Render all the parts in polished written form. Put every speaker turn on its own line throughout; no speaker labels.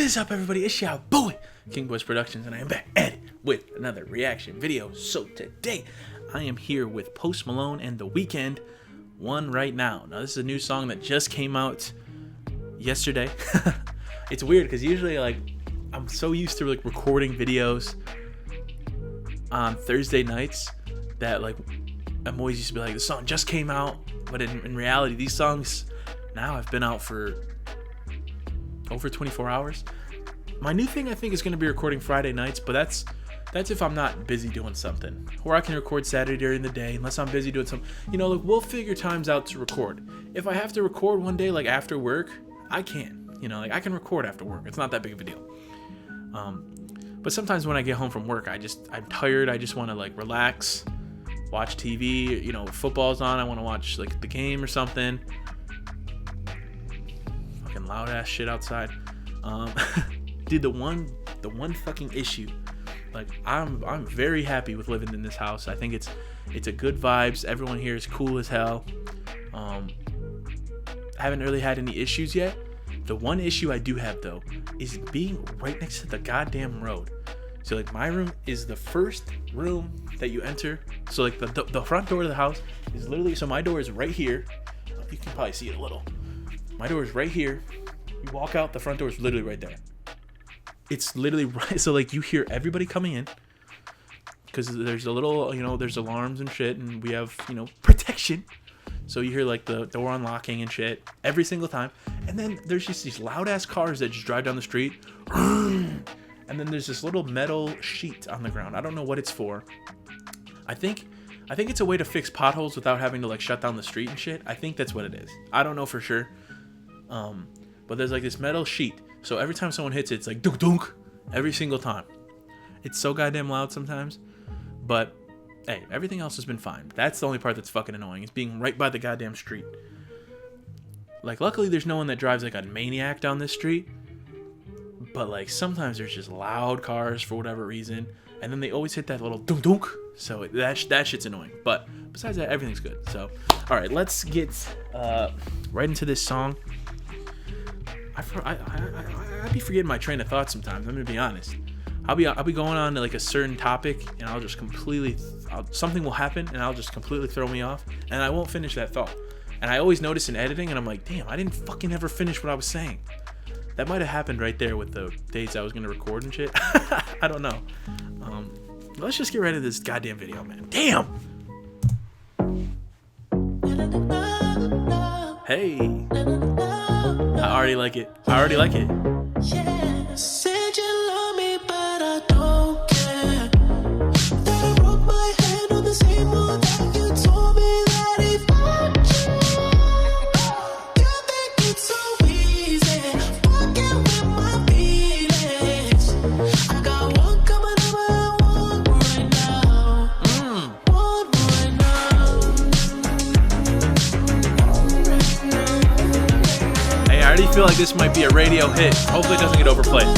is up, everybody? It's your boy, King Boys Productions, and I am back at it with another reaction video. So today, I am here with Post Malone and The Weeknd, One Right Now. Now, this is a new song that just came out yesterday. It's weird because usually, I'm so used to recording videos on Thursday nights that I'm always used to be like, the song just came out, but in reality, these songs now have been out for over 24 hours. My new thing, I think, is going to be recording Friday nights, but that's if I'm not busy doing something. Or I can record Saturday during the day, unless I'm busy doing something. We'll figure times out to record. If I have to record one day, after work, I can. I can record after work. It's not that big of a deal. But sometimes when I get home from work, I'm tired. I just want to, relax, watch TV. If football's on, I want to watch, the game or something. Fucking loud ass shit outside. Dude, the one fucking issue, I'm very happy with living in this house. I think it's a good vibes. Everyone here is cool as hell. Haven't really had any issues yet. The one issue I do have though is being right next to the goddamn road. So my room is the first room that you enter. So the front door of the house is literally, so my door is right here. You can probably see it a little. My door is right here. You walk out, the front door is literally right there. It's literally right. So you hear everybody coming in because there's a little, there's alarms and shit, and we have, protection. So you hear the door unlocking and shit every single time. And then there's just these loud ass cars that just drive down the street. And then there's this little metal sheet on the ground. I don't know what it's for. I think it's a way to fix potholes without having to shut down the street and shit. I think that's what it is. I don't know for sure. But there's this metal sheet. So every time someone hits it, it's dunk dunk every single time. It's so goddamn loud sometimes. But hey, everything else has been fine. That's the only part that's fucking annoying. It's being right by the goddamn street. Luckily there's no one that drives like a maniac down this street. But sometimes there's just loud cars for whatever reason. And then they always hit that little dunk dunk. So that shit's annoying. But besides that, everything's good. So, alright, let's get right into this song. I be forgetting my train of thought sometimes. I'm gonna be honest. I'll be going on to a certain topic, and I'll just completely something will happen, and I'll just completely throw me off, and I won't finish that thought. And I always notice in editing, and I'm like, damn, I didn't fucking ever finish what I was saying. That might have happened right there with the days I was gonna record and shit. I don't know. Let's just get right into this goddamn video, man. Damn. Hey. I already like it.
Yeah. Said you love me, but I don't care. That I broke my hand on the same one that you told me that he fucked you. You think it's so easy, fucking with my feelings. I got one coming over and one right now. One right now.
Hey, I already feel like this might be a radio hit. Hopefully it doesn't get overplayed.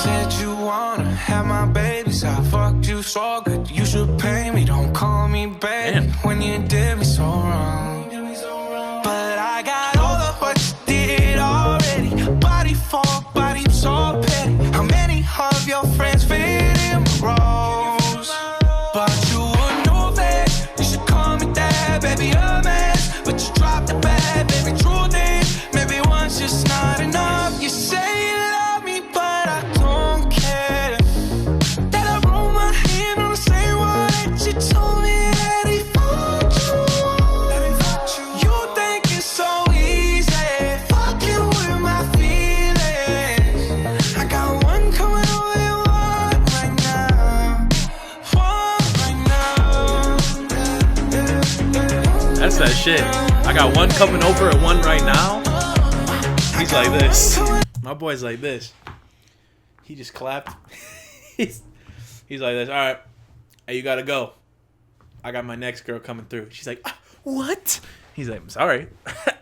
Said you wanna have my babies. I fucked you so good. You should pay me. Don't call me baby.
Damn.
When you did me so wrong. But I got all of what you did already. Body for body, so petty. How many of your friends fit in my roles? But you would know that. You should call me that, baby, a mess. But you dropped the bad, baby, true things. Maybe once just not enough. You say you love me, but I don't care. That I roll my hand on the same one that you told me that he fucked you. You think it's so easy, fucking with my feelings. I got one coming over and one right now. One right now.
That's that shit. I got one coming over and one right now. He's like this. My boy's like this. He just clapped. He's like this. All right. Hey, you gotta go. I got my next girl coming through. She's like, what? He's like, I'm sorry.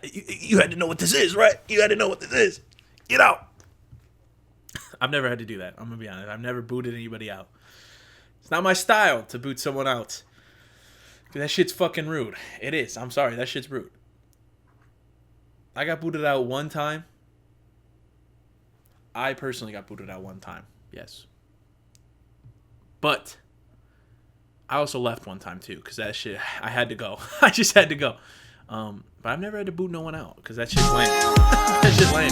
You had to know what this is, right? You had to know what this is. Get out. I've never had to do that. I'm gonna be honest. I've never booted anybody out. It's not my style to boot someone out. That shit's fucking rude. It is. I'm sorry. That shit's rude. I got booted out one time. I personally got booted out one time. Yes. But I also left one time too, because that shit, I had to go. I just had to go. But I've never had to boot no one out, because that shit's lame. That shit's lame.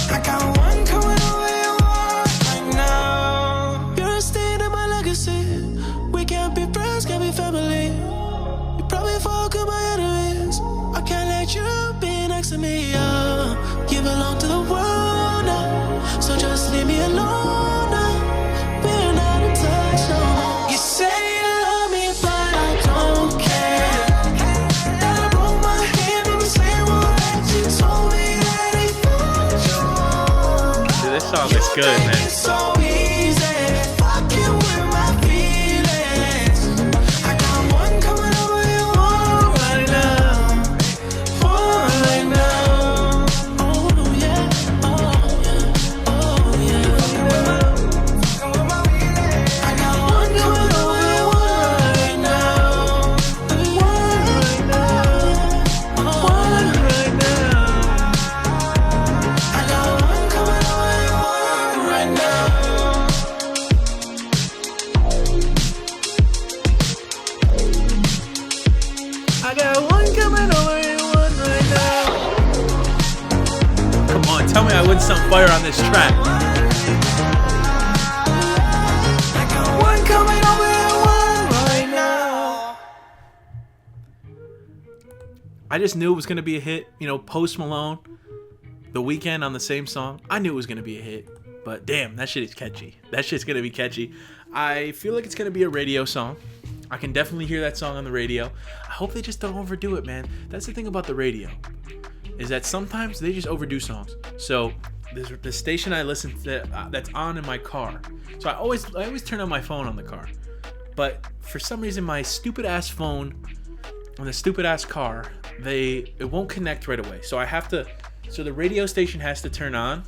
I got one coming over right now. You're a stain in my legacy. We can't be friends, can't be family. You probably fuck with my enemies. I can't let you be next to me. You belong to the world now, so just leave me alone now. We're not in touch no more. You say you love me, but I don't care. That I broke my hand on the same one that you told me that I thought you were.
Dude, this song is good, man.
It's so easy, fucking with my feelings. I got one coming over you, one right now, one right now. Oh yeah, oh yeah, oh yeah. I got one coming over you, one right now, one right now, one right now. I got one coming over you, one right now. I got one coming over you, one right now.
Come on, tell me I win some fire on this track.
I got one coming over you, one right now.
I just knew it was going to be a hit. You know, Post Malone, The Weeknd on the same song. I knew it was going to be a hit. But damn, that shit is catchy. That shit's going to be catchy. I feel like it's going to be a radio song. I can definitely hear that song on the radio. I hope they just don't overdo it, man. That's the thing about the radio, is that sometimes they just overdo songs. So the station I listen to, that's on in my car. So I always turn on my phone on the car. But for some reason, my stupid ass phone on the stupid ass car, it won't connect right away. So so the radio station has to turn on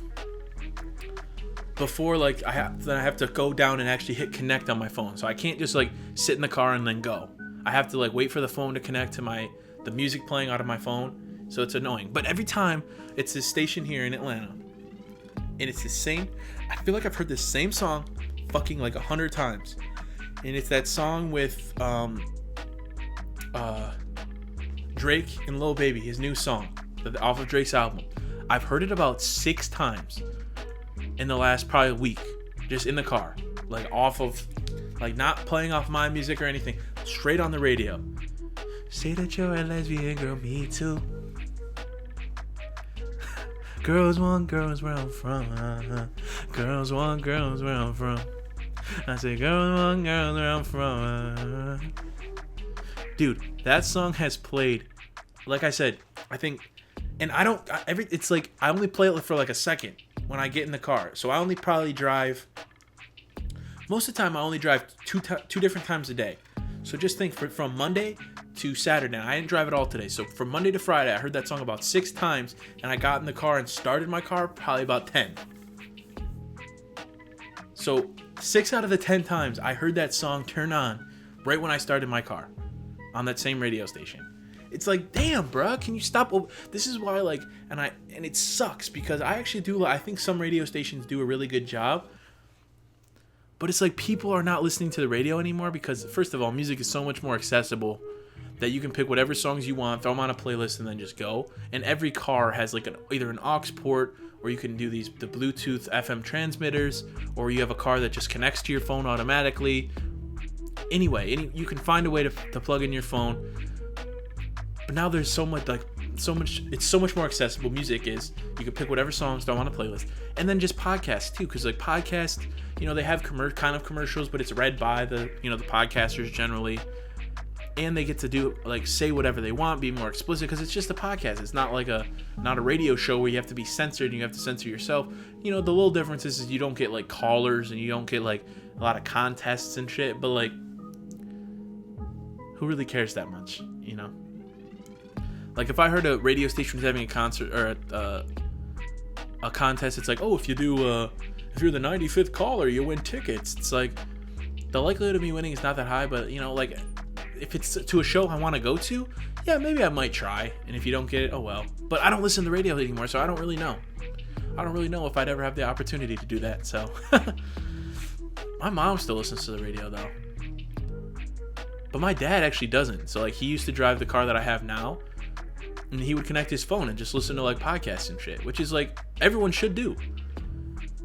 before I have to go down and actually hit connect on my phone. So I can't just sit in the car and then go. I have to wait for the phone to connect to the music playing out of my phone. So it's annoying. But every time it's this station here in Atlanta, and it's the same. I feel like I've heard this same song fucking 100 times. And it's that song with Drake and Lil Baby, his new song off of Drake's album. I've heard it about 6 times in the last probably week, just in the car, off of, not playing off my music or anything, straight on the radio. Say that you're a lesbian, girl, me too. Girls want girls where I'm from. Girls want girls where I'm from. I say girls want girls where I'm from. Dude, that song has played, like I said, I think, and I don't, it's I only play it for a second when I get in the car. So I only probably drive, most of the time I only drive two different times a day. So just think from Monday to Saturday. I didn't drive it all today. So from Monday to Friday, I heard that song about 6 times, and I got in the car and started my car probably about 10. So 6 out of the 10 times I heard that song turn on right when I started my car on that same radio station. It's damn, bruh, can you stop? This is why, and it sucks because I actually do. I think some radio stations do a really good job, but it's people are not listening to the radio anymore because, first of all, music is so much more accessible that you can pick whatever songs you want, throw them on a playlist, and then just go. And every car has either an aux port, or you can do the Bluetooth FM transmitters, or you have a car that just connects to your phone automatically. Anyway, you can find a way to plug in your phone. But now there's so much, it's so much more accessible. Music is, you can pick whatever songs, throw on a playlist. And then just podcasts too, because podcasts, they have kind of commercials, but it's read by the podcasters generally. And they get to do, say whatever they want, be more explicit, because it's just a podcast. It's not not a radio show where you have to be censored and you have to censor yourself. The little difference is you don't get callers and you don't get a lot of contests and shit, but who really cares that much, if I heard a radio station was having a concert or a contest, it's if you do, if you're the 95th caller, you win tickets. It's the likelihood of me winning is not that high, but if it's to a show I want to go to, yeah, maybe I might try. And if you don't get it, oh well. But I don't listen to the radio anymore, so I don't really know. I don't really know if I'd ever have the opportunity to do that. So my mom still listens to the radio though, but my dad actually doesn't. So like he used to drive the car that I have now, and he would connect his phone and just listen to like podcasts and shit, which is like everyone should do.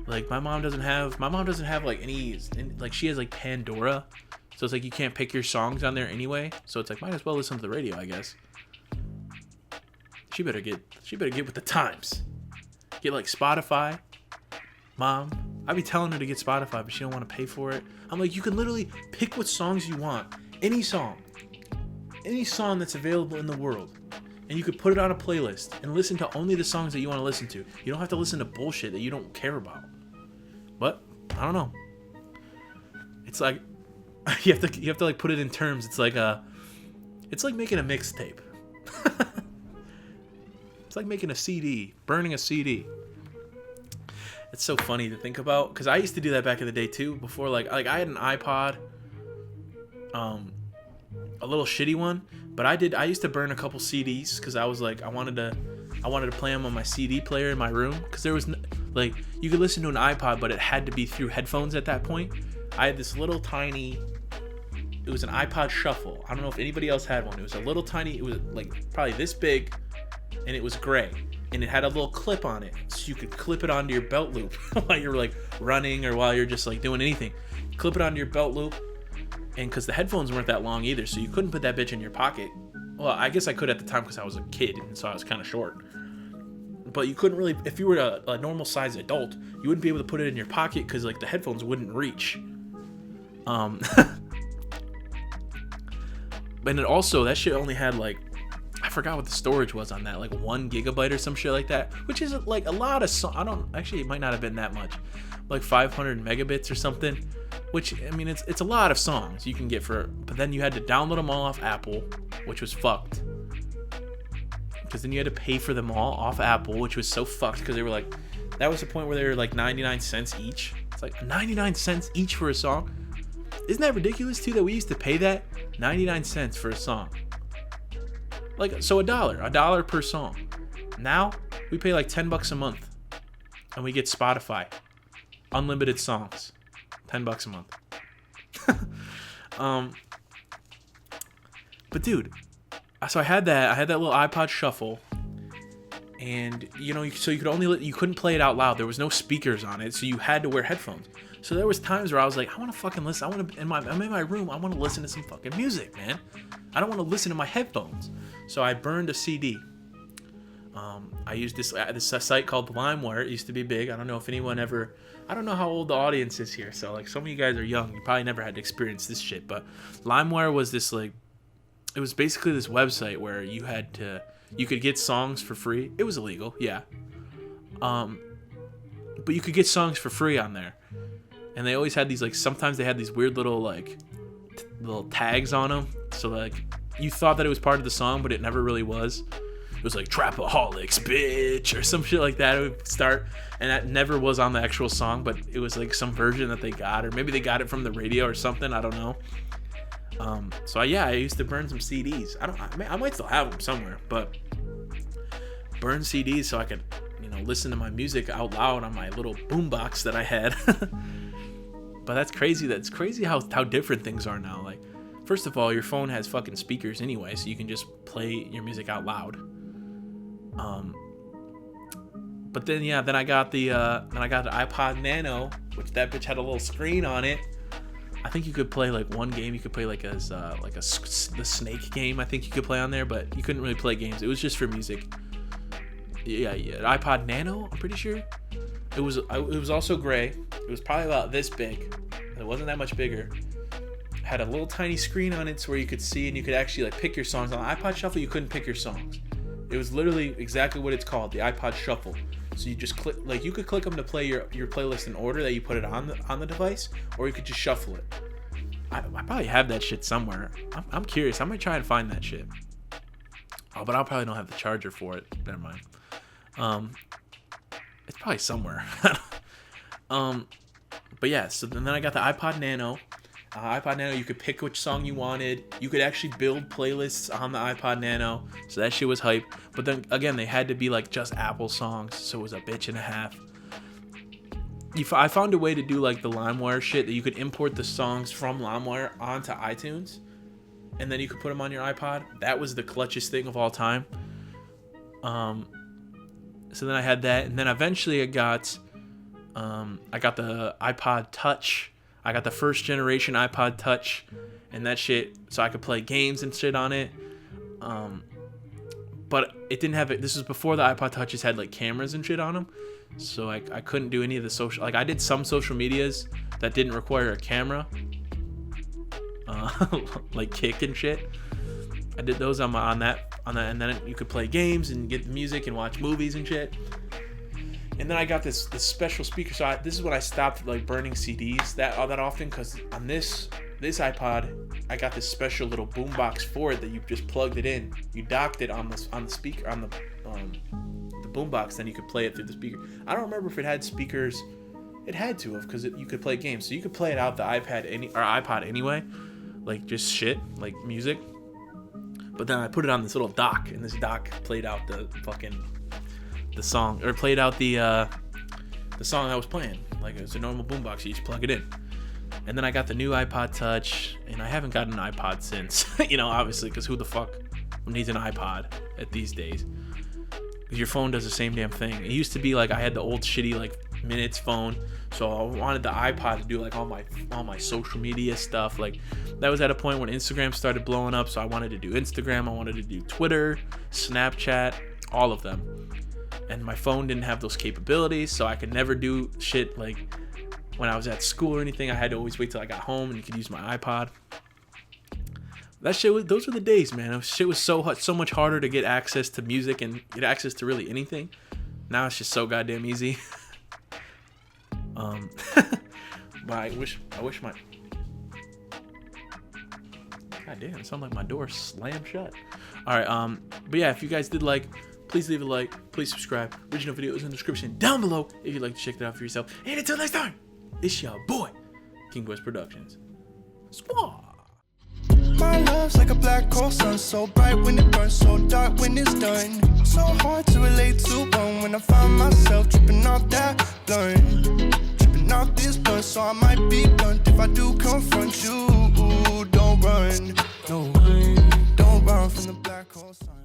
Like my mom doesn't have like any, like she has like Pandora, so it's like you can't pick your songs on there anyway. So it's like might as well listen to the radio, I guess. She better get with the times. Get like Spotify. Mom, I be telling her to get Spotify, but she don't want to pay for it. I'm like, you can literally pick what songs you want. Any song that's available in the world. And you could put it on a playlist and listen to only the songs that you want to listen to. You don't have to listen to bullshit that you don't care about. But I don't know. It's like you have to like put it in terms. It's like making a mixtape. It's like making a CD, burning a CD. It's so funny to think about because I used to do that back in the day too. Before like I had an iPod, a little shitty one, but I used to burn a couple CDs because I was like I wanted to play them on my CD player in my room because there was like you could listen to an iPod, but it had to be through headphones at that point. I had this little tiny. It was an iPod Shuffle. I don't know if anybody else had one. It was a little tiny. It was like probably this big. And it was gray, and it had a little clip on it, so you could clip it onto your belt loop while you're like running or while you're just like doing anything. Clip it onto your belt loop, and because the headphones weren't that long either, so you couldn't put that bitch in your pocket. Well, I guess I could at the time because I was a kid, and so I was kind of short. But you couldn't really, if you were a normal size adult, you wouldn't be able to put it in your pocket because like the headphones wouldn't reach. But it also that shit only had like. I forgot what the storage was on that, like 1 gigabyte or some shit like that, which is like a lot of it might not have been that much, like 500 megabits or something, which I mean it's a lot of songs you can get but then you had to download them all off Apple, which was fucked, because then you had to pay for them all off Apple, which was so fucked because they were like, that was the point where they were like 99 cents each. It's like 99 cents each for a song. Isn't that ridiculous too that we used to pay that 99 cents for a song? Like, so $1 per song. Now we pay like $10 a month, and we get Spotify, unlimited songs, $10 a month. But dude, so I had that little iPod Shuffle, and so you couldn't play it out loud. There was no speakers on it, so you had to wear headphones. So there was times where I was like, I want to fucking listen. I'm in my room. I want to listen to some fucking music, man. I don't want to listen to my headphones. So I burned a CD. I used this site called LimeWire. It used to be big. I don't know if anyone ever. I don't know how old the audience is here. So like some of you guys are young. You probably never had to experience this shit. But LimeWire was this like, it was basically this website where you could get songs for free. It was illegal, yeah. But you could get songs for free on there. And they always had these like, sometimes they had these weird little like little tags on them, so like you thought that it was part of the song, but it never really was. It was like Trapaholics, bitch, or some shit like that. It would start, and that never was on the actual song, but it was like some version that they got, or maybe they got it from the radio or something. I don't know. So I used to burn some CDs. I might still have them somewhere, but burn CDs so I could, listen to my music out loud on my little boombox that I had. But that's crazy. That's crazy how different things are now. Like, first of all, your phone has fucking speakers anyway, so you can just play your music out loud. But then then I got the iPod Nano, which that bitch had a little screen on it. I think you could play like one game. You could play like the snake game. I think you could play on there, but you couldn't really play games. It was just for music. Yeah. iPod Nano. I'm pretty sure. It was also gray. It was probably about this big. It wasn't that much bigger. It had a little tiny screen on it, so where you could see and you could actually like pick your songs. On the iPod Shuffle, you couldn't pick your songs. It was literally exactly what it's called, the iPod Shuffle. So you just click, like you could click them to play your playlist in order that you put it on the device, or you could just shuffle it. I probably have that shit somewhere. I'm curious. I might try and find that shit. Oh, but I'll probably don't have the charger for it. Never mind. It's probably somewhere. But yeah, so then I got the iPod Nano, iPod Nano, you could pick which song you wanted. You could actually build playlists on the iPod Nano, so that shit was hype. But then again, they had to be like just Apple songs, so it was a bitch and a half. I found a way to do like the LimeWire shit, that you could import the songs from LimeWire onto iTunes, and then you could put them on your iPod. That was the clutchest thing of all time. So then I had that, and then eventually I got the iPod Touch. I got the first generation iPod Touch, and that shit, so I could play games and shit on it. But it didn't have it. This was before the iPod Touches had like cameras and shit on them, so I couldn't do any of the social. Like I did some social medias that didn't require a camera, like Kick and shit. I did those on that, and then you could play games and get music and watch movies and shit. And then I got this special speaker. So this is when I stopped like burning CDs that often, because on this iPod, I got this special little boombox for it that you just plugged it in. You docked it on the speaker on the boombox, then you could play it through the speaker. I don't remember if it had speakers. It had to have, because you could play games, so you could play it out the iPod anyway, like just shit like music. But then I put it on this little dock, and this dock played out the song, or played out the song I was playing. Like it was a normal boombox, you just plug it in. And then I got the new iPod Touch, and I haven't gotten an iPod since. Obviously, because who the fuck needs an iPod at these days? Because your phone does the same damn thing. It used to be like I had the old shitty like minutes phone, so I wanted the iPod to do like all my social media stuff. Like that was at a point when Instagram started blowing up, so I wanted to do Instagram, I wanted to do Twitter, Snapchat, all of them. And my phone didn't have those capabilities, so I could never do shit like when I was at school or anything. I had to always wait till I got home and you could use my iPod. Those were the days, man. Shit was so much harder to get access to music and get access to really anything. Now it's just so goddamn easy. But I wish my... God damn, it sounded like my door slammed shut. Alright, but yeah, if you guys did like, please leave a like, please subscribe. Original video is in the description down below if you'd like to check it out for yourself. And until next time, it's your boy, King West Productions. Squaw!
My love's like a black hole sun, so bright when it burns, so dark when it's done. So hard to relate to one when I find myself tripping off that blunt. Tripping off this blunt, so I might be blunt if I do confront you. Don't run, no, don't run from the black hole sun.